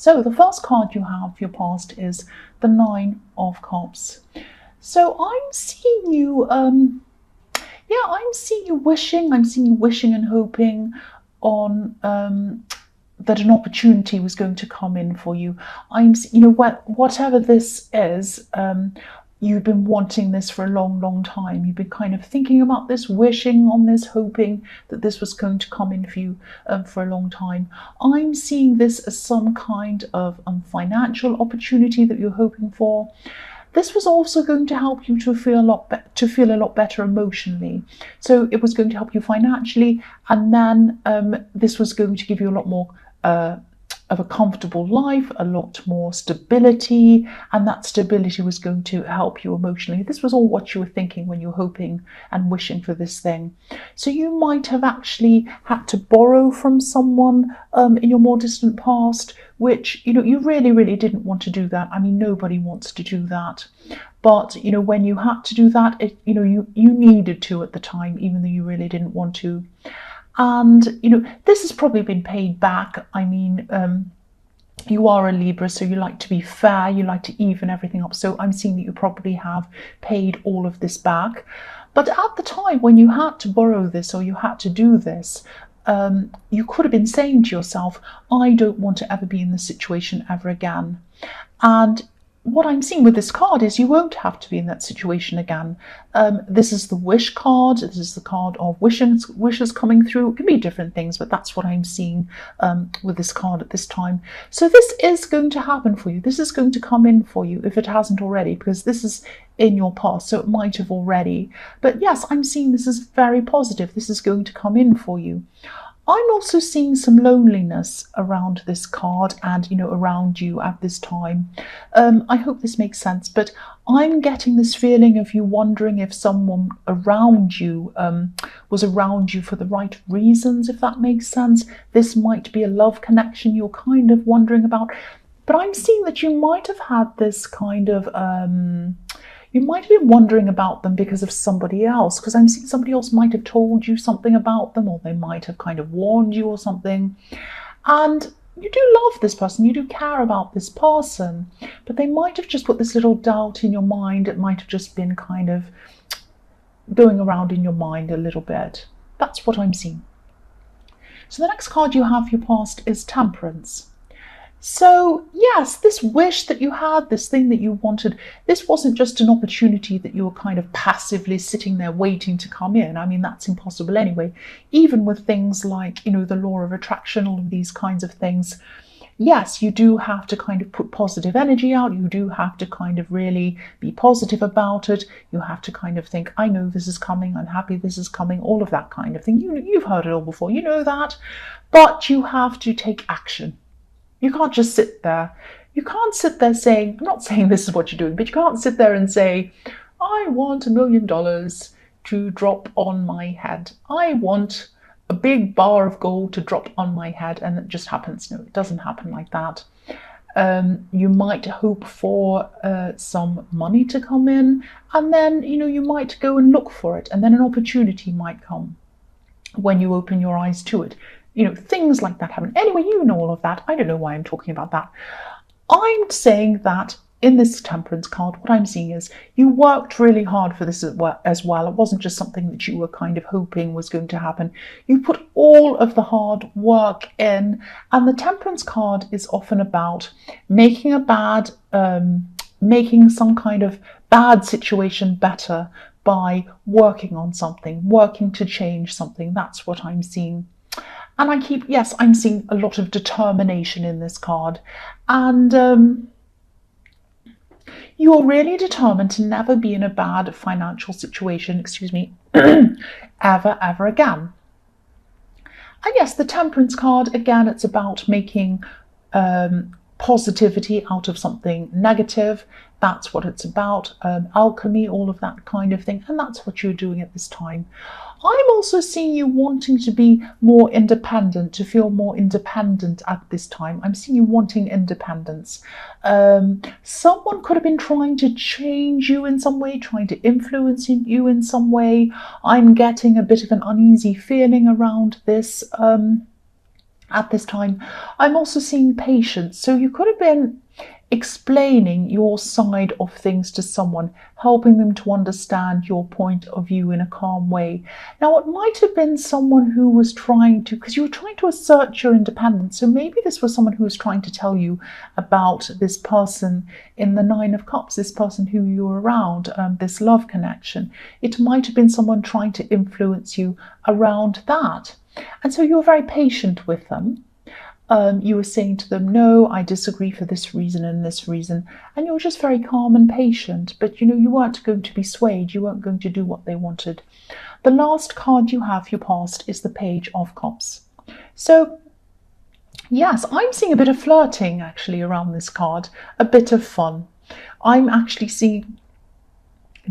So the first card you have for your past is the Nine of Cups. So I'm seeing you, I'm seeing you wishing. I'm seeing you wishing and hoping on that an opportunity was going to come in for you. Whatever this is, you've been wanting this for a long, long time. You've been kind of thinking about this, wishing on this, hoping that this was going to come in for you for a long time. I'm seeing this as some kind of financial opportunity that you're hoping for. This was also going to help you to feel a lot better emotionally. So it was going to help you financially, and then this was going to give you a lot more of a comfortable life, a lot more stability, and that stability was going to help you emotionally. This was all what you were thinking when you were hoping and wishing for this thing. So you might have actually had to borrow from someone in your more distant past, which, you really, really didn't want to do that. I mean, nobody wants to do that. But, when you had to do that, you needed to at the time, even though you really didn't want to. And, this has probably been paid back. I mean, you are a Libra, so you like to be fair, you like to even everything up. So I'm seeing that you probably have paid all of this back. But at the time when you had to borrow this or you had to do this, you could have been saying to yourself, I don't want to ever be in this situation ever again. And what I'm seeing with this card is you won't have to be in that situation again. This is the wish card. This is the card of wishes coming through. It can be different things, but that's what I'm seeing with this card at this time. So this is going to happen for you. This is going to come in for you if it hasn't already, because this is in your past, so it might have already. But yes, I'm seeing this is very positive. This is going to come in for you. I'm also seeing some loneliness around this card and, around you at this time. I hope this makes sense, but I'm getting this feeling of you wondering if someone around you was around you for the right reasons, if that makes sense. This might be a love connection you're kind of wondering about, but I'm seeing that you might have had this kind of... you might have been wondering about them because of somebody else, because I'm seeing somebody else might have told you something about them, or they might have kind of warned you or something. And you do love this person, you do care about this person, but they might have just put this little doubt in your mind. It might have just been kind of going around in your mind a little bit. That's what I'm seeing. So the next card you have for your past is Temperance. So yes, this wish that you had, this thing that you wanted, this wasn't just an opportunity that you were kind of passively sitting there waiting to come in. I mean, that's impossible anyway. Even with things like, the law of attraction, all of these kinds of things. Yes, you do have to kind of put positive energy out. You do have to kind of really be positive about it. You have to kind of think, I know this is coming. I'm happy this is coming. All of that kind of thing. You've heard it all before. You know that. But you have to take action. You can't just sit there. You can't sit there saying, I'm not saying this is what you're doing, but you can't sit there and say, I want $1 million to drop on my head. I want a big bar of gold to drop on my head, and it just happens. No, it doesn't happen like that. You might hope for some money to come in, and then, you might go and look for it, and then an opportunity might come when you open your eyes to it. Things like that happen. Anyway, you know all of that. I don't know why I'm talking about that. I'm saying that in this Temperance card, what I'm seeing is you worked really hard for this as well. It wasn't just something that you were kind of hoping was going to happen. You put all of the hard work in, and the Temperance card is often about making making some kind of bad situation better by working on something, working to change something. That's what I'm seeing. And I'm seeing a lot of determination in this card. And you're really determined to never be in a bad financial situation, ever again. And yes, the Temperance card, again, it's about making positivity out of something negative. That's what it's about. Alchemy, all of that kind of thing. And that's what you're doing at this time. I'm also seeing you wanting to be more independent, to feel more independent at this time. I'm seeing you wanting independence. Someone could have been trying to change you in some way, trying to influence you in some way. I'm getting a bit of an uneasy feeling around this. at this time. I'm also seeing patience. So you could have been explaining your side of things to someone, helping them to understand your point of view in a calm way. Now, it might have been someone who was trying to, because you were trying to assert your independence. So maybe this was someone who was trying to tell you about this person in the Nine of Cups, this person who you're around, this love connection. It might have been someone trying to influence you around that. And so you're very patient with them. You were saying to them, no, I disagree for this reason and this reason. And you were just very calm and patient. But, you weren't going to be swayed. You weren't going to do what they wanted. The last card you have, your past, is the Page of Cups. So, yes, I'm seeing a bit of flirting, actually, around this card. A bit of fun. I'm actually seeing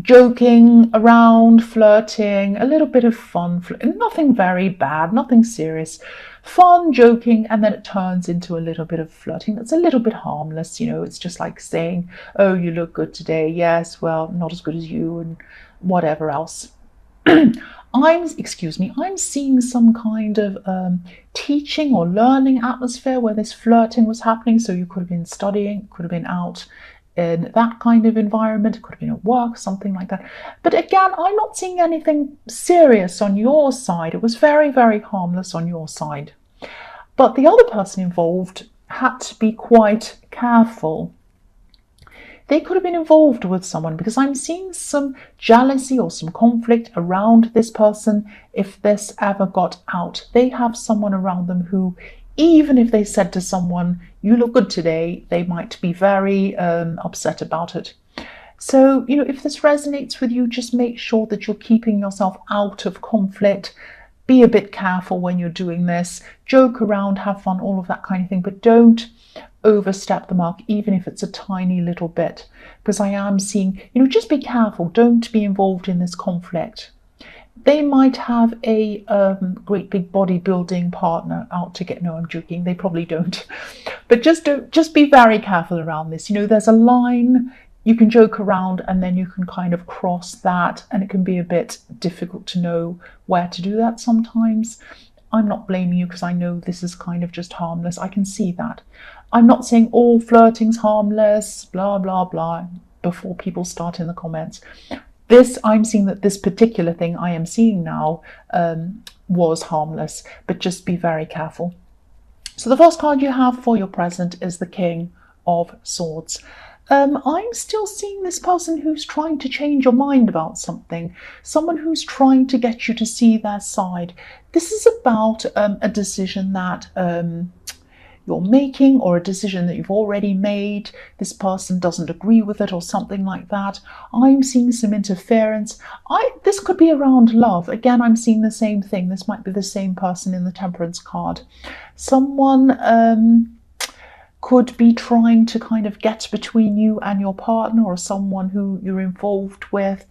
joking around, flirting, a little bit of fun, nothing very bad, nothing serious, fun, joking, and then it turns into a little bit of flirting that's a little bit harmless. It's just like saying, oh, you look good today. Yes, well, not as good as you, and whatever else. I'm seeing some kind of teaching or learning atmosphere where this flirting was happening. So you could have been studying, could have been out in that kind of environment, it could have been at work, something like that. But again, I'm not seeing anything serious on your side. It was very, very harmless on your side. But the other person involved had to be quite careful. They could have been involved with someone, because I'm seeing some jealousy or some conflict around this person. If this ever got out, they have someone around them who, even if they said to someone, you look good today, they might be very upset about it. So, if this resonates with you, just make sure that you're keeping yourself out of conflict. Be a bit careful when you're doing this. Joke around, have fun, all of that kind of thing. But don't overstep the mark, even if it's a tiny little bit. Because I am seeing, just be careful. Don't be involved in this conflict. They might have a great big bodybuilding partner out to get. No, I'm joking. They probably don't. But just be very careful around this. There's a line. You can joke around and then you can kind of cross that, and it can be a bit difficult to know where to do that sometimes. I'm not blaming you, because I know this is kind of just harmless. I can see that. I'm not saying all flirting's harmless, blah, blah, blah, before people start in the comments. I'm seeing that this particular thing I am seeing now was harmless, but just be very careful. So the first card you have for your present is the King of Swords. I'm still seeing this person who's trying to change your mind about something, someone who's trying to get you to see their side. This is about a decision that you're making, or a decision that you've already made. This person doesn't agree with it or something like that. I'm seeing some interference. This could be around love. Again, I'm seeing the same thing. This might be the same person in the Temperance card. Someone could be trying to kind of get between you and your partner, or someone who you're involved with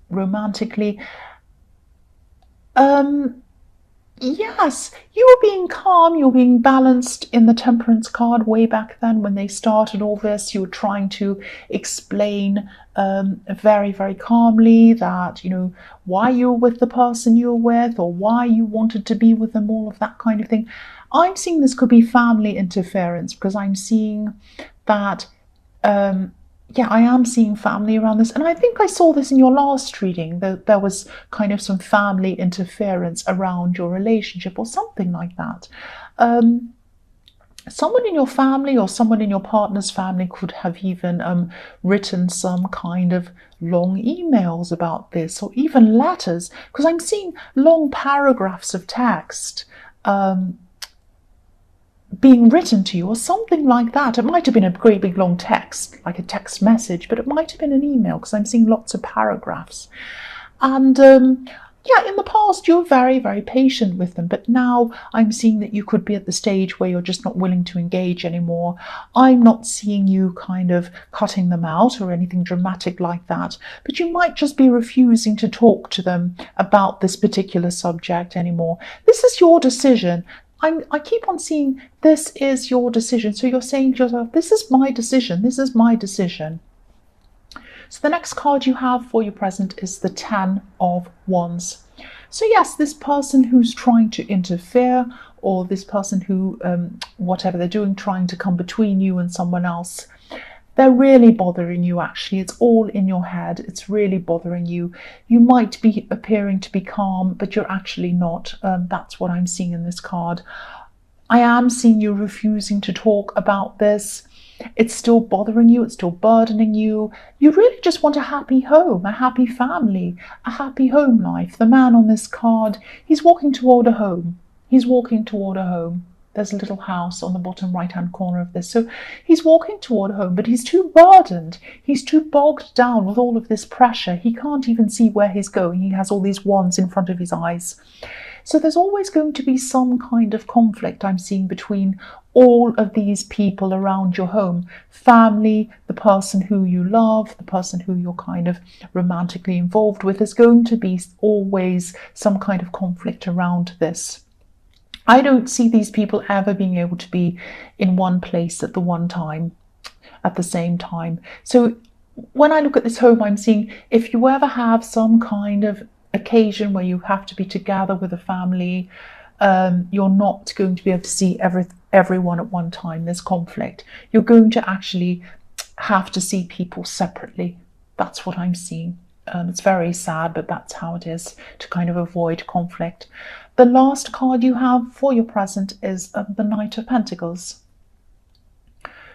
romantically. Yes, you were being calm, you were being balanced in the Temperance card way back then when they started all this. You were trying to explain very, very calmly that, why you were with the person you were with, or why you wanted to be with them, all of that kind of thing. I'm seeing this could be family interference, because I'm seeing that I am seeing family around this. And I think I saw this in your last reading, that there was kind of some family interference around your relationship or something like that. Someone in your family or someone in your partner's family could have even written some kind of long emails about this, or even letters, because I'm seeing long paragraphs of text being written to you, or something like that. It might have been a great big long text, like a text message, but it might have been an email, because I'm seeing lots of paragraphs. And in the past you were very, very patient with them, but now I'm seeing that you could be at the stage where you're just not willing to engage anymore. I'm not seeing you kind of cutting them out or anything dramatic like that, but you might just be refusing to talk to them about this particular subject anymore. This is your decision. I keep on seeing this is your decision. So you're saying to yourself, this is my decision. This is my decision. So the next card you have for your present is the Ten of Wands. So yes, this person who's trying to interfere or this person who, whatever they're doing, trying to come between you and someone else, they're really bothering you, actually. It's all in your head. It's really bothering you. You might be appearing to be calm, but you're actually not. That's what I'm seeing in this card. I am seeing you refusing to talk about this. It's still bothering you. It's still burdening you. You really just want a happy home, a happy family, a happy home life. The man on this card, he's walking toward a home. He's walking toward a home. There's a little house on the bottom right-hand corner of this. So he's walking toward home, but he's too burdened. He's too bogged down with all of this pressure. He can't even see where he's going. He has all these wands in front of his eyes. So there's always going to be some kind of conflict I'm seeing between all of these people around your home. Family, the person who you love, the person who you're kind of romantically involved with. There's going to be always some kind of conflict around this. I don't see these people ever being able to be in one place at the same time. So when I look at this home, I'm seeing if you ever have some kind of occasion where you have to be together with a family, you're not going to be able to see everyone at one time. There's conflict. You're going to actually have to see people separately. That's what I'm seeing. It's very sad, but that's how it is, to kind of avoid conflict. The last card you have for your present is the Knight of Pentacles.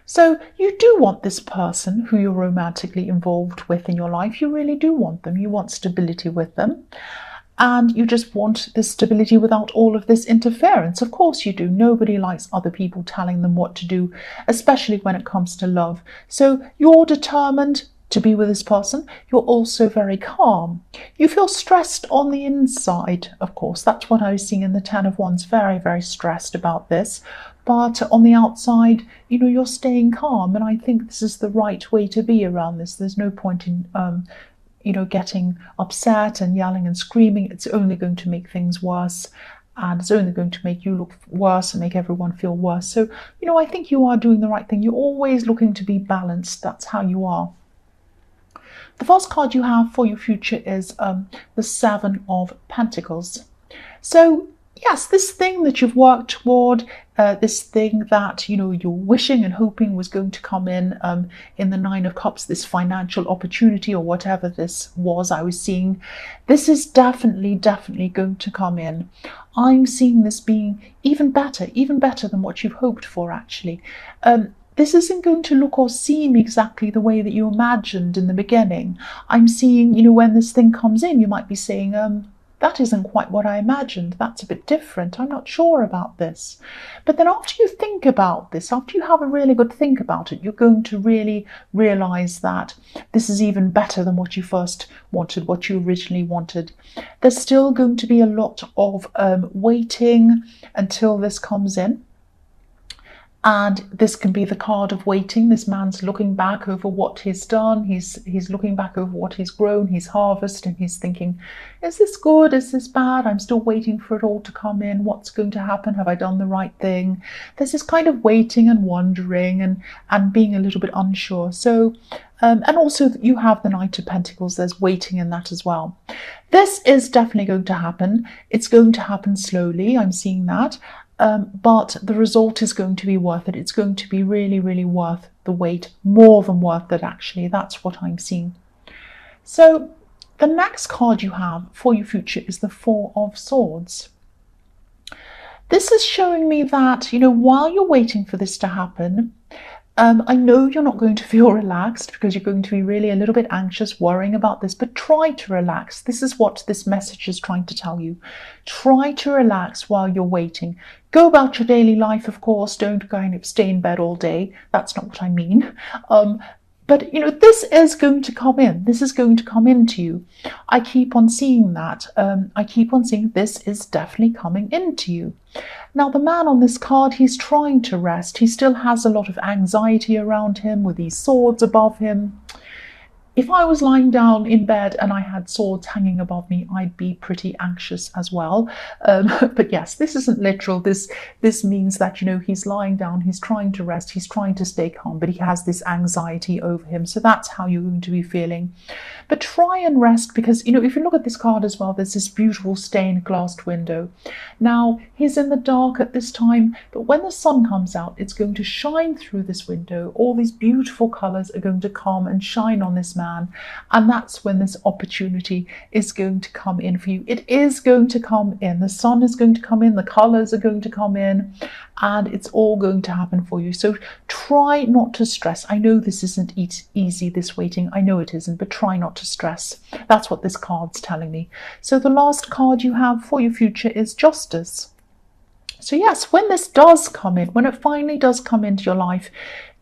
So you do want this person who you're romantically involved with in your life. You really do want them. You want stability with them. And you just want this stability without all of this interference. Of course you do. Nobody likes other people telling them what to do, especially when it comes to love. So you're determined to be with this person. You're also very calm. You feel stressed on the inside, of course. That's what I was seeing in the Ten of Wands. Very, very stressed about this. But on the outside, you're staying calm. And I think this is the right way to be around this. There's no point in, getting upset and yelling and screaming. It's only going to make things worse. And it's only going to make you look worse and make everyone feel worse. So, I think you are doing the right thing. You're always looking to be balanced. That's how you are. The first card you have for your future is the Seven of Pentacles. So, yes, this thing that you've worked toward, this thing that, you're wishing and hoping was going to come in the Nine of Cups, this financial opportunity or whatever this was I was seeing, this is definitely going to come in. I'm seeing this being even better than what you've hoped for, actually. This isn't going to look or seem exactly the way that you imagined in the beginning. I'm seeing, when this thing comes in, you might be saying, that isn't quite what I imagined. That's a bit different. I'm not sure about this. But then after you think about this, after you have a really good think about it, you're going to really realize that this is even better than what you first wanted, what you originally wanted. There's still going to be a lot of waiting until this comes in. And this can be the card of waiting. This man's looking back over what he's done. He's looking back over what he's grown, he's harvested, and he's thinking, is this good? Is this bad? I'm still waiting for it all to come in. What's going to happen? Have I done the right thing? There's this kind of waiting and wondering and being a little bit unsure. So, and also you have the Knight of Pentacles. There's waiting in that as well. This is definitely going to happen. It's going to happen slowly. I'm seeing that. But the result is going to be worth it. It's going to be really, really worth the wait, more than worth it, actually. That's what I'm seeing. So the next card you have for your future is the Four of Swords. This is showing me that, while you're waiting for this to happen, I know you're not going to feel relaxed because you're going to be really a little bit anxious, worrying about this, but try to relax. This is what this message is trying to tell you. Try to relax while you're waiting. Go about your daily life, of course. Don't kind of stay in bed all day. That's not what I mean. But, this is going to come in. This is going to come into you. I keep on seeing that. I keep on seeing this is definitely coming into you. Now, the man on this card, he's trying to rest. He still has a lot of anxiety around him with these swords above him. if I was lying down in bed and I had swords hanging above me, I'd be pretty anxious as well. But yes, this isn't literal. This means that, you know, he's lying down, he's trying to rest, he's trying to stay calm, but he has this anxiety over him. So that's how you're going to be feeling. But try and rest, because, you know, if you look at this card as well, there's this beautiful stained glass window. Now, he's in the dark at this time, but when the sun comes out, it's going to shine through this window. All these beautiful colours are going to come and shine on this man. And that's when this opportunity is going to come in for you. It is going to come in. The sun is going to come in. The colours are going to come in. And it's all going to happen for you. So try not to stress. I know this isn't easy, this waiting. I know it isn't, but try not to stress. That's what this card's telling me. So the last card you have for your future is Justice. So yes, when this does come in, when it finally does come into your life,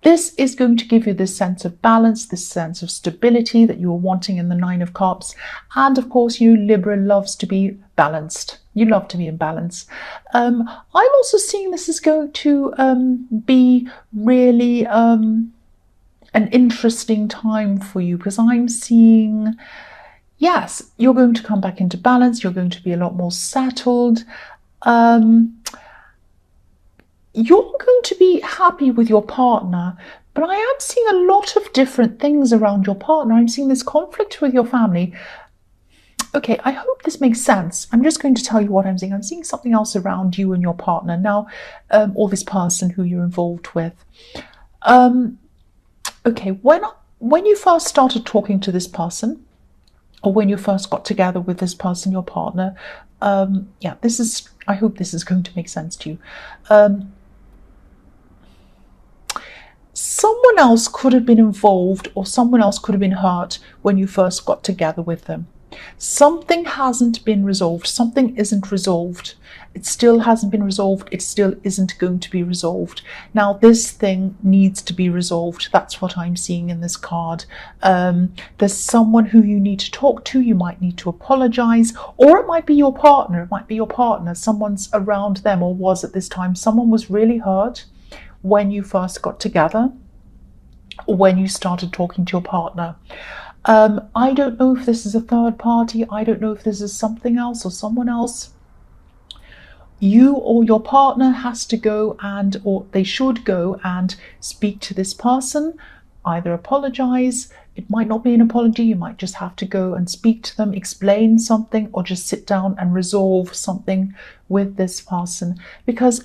this is going to give you this sense of balance, this sense of stability that you were wanting in the Nine of Cups. And of course, you, Libra, loves to be balanced. You love to be in balance. I'm also seeing this is going to be really an interesting time for you, because I'm seeing, yes, you're going to come back into balance. You're going to be a lot more settled. You're going to be happy with your partner, but I am seeing a lot of different things around your partner. I'm seeing this conflict with your family. Okay, I hope this makes sense. I'm just going to tell you what I'm seeing. I'm seeing something else around you and your partner now, or this person who you're involved with. Okay, when you first started talking to this person, or when you first got together with this person, your partner, yeah, I hope this is going to make sense to you. Someone else could have been involved, or someone else could have been hurt when you first got together with them. Something hasn't been resolved. Something isn't resolved. It still hasn't been resolved. It still isn't going to be resolved. Now, this thing needs to be resolved. That's what I'm seeing in this card. There's someone who you need to talk to. You might need to apologize, or it might be your partner. It might be your partner. Someone's around them, or was at this time. Someone was really hurt when you first got together, or when you started talking to your partner. I don't know if this is a third party. I don't know if this is something else or someone else. You or your partner has to go or they should go and speak to this person, either apologize. It might not be an apology. You might just have to go and speak to them, explain something, or just sit down and resolve something with this person, because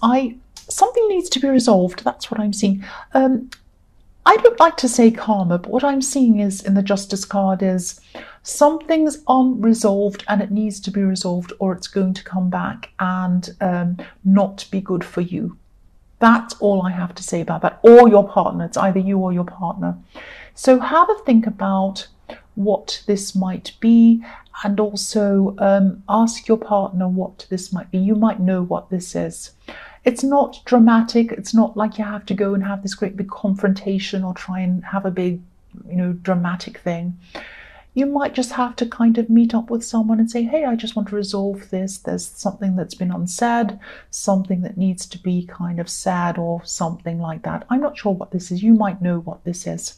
something needs to be resolved. That's what I'm seeing. I don't like to say karma, but what I'm seeing is in the Justice card is something's unresolved and it needs to be resolved, or it's going to come back and not be good for you. That's all I have to say about that. Or your partner. It's either you or your partner. So have a think about what this might be, and also ask your partner what this might be. You might know what this is. It's not dramatic. It's not like you have to go and have this great big confrontation or try and have a big, dramatic thing. You might just have to kind of meet up with someone and say, hey, I just want to resolve this. There's something that's been unsaid, something that needs to be kind of said, or something like that. I'm not sure what this is. You might know what this is.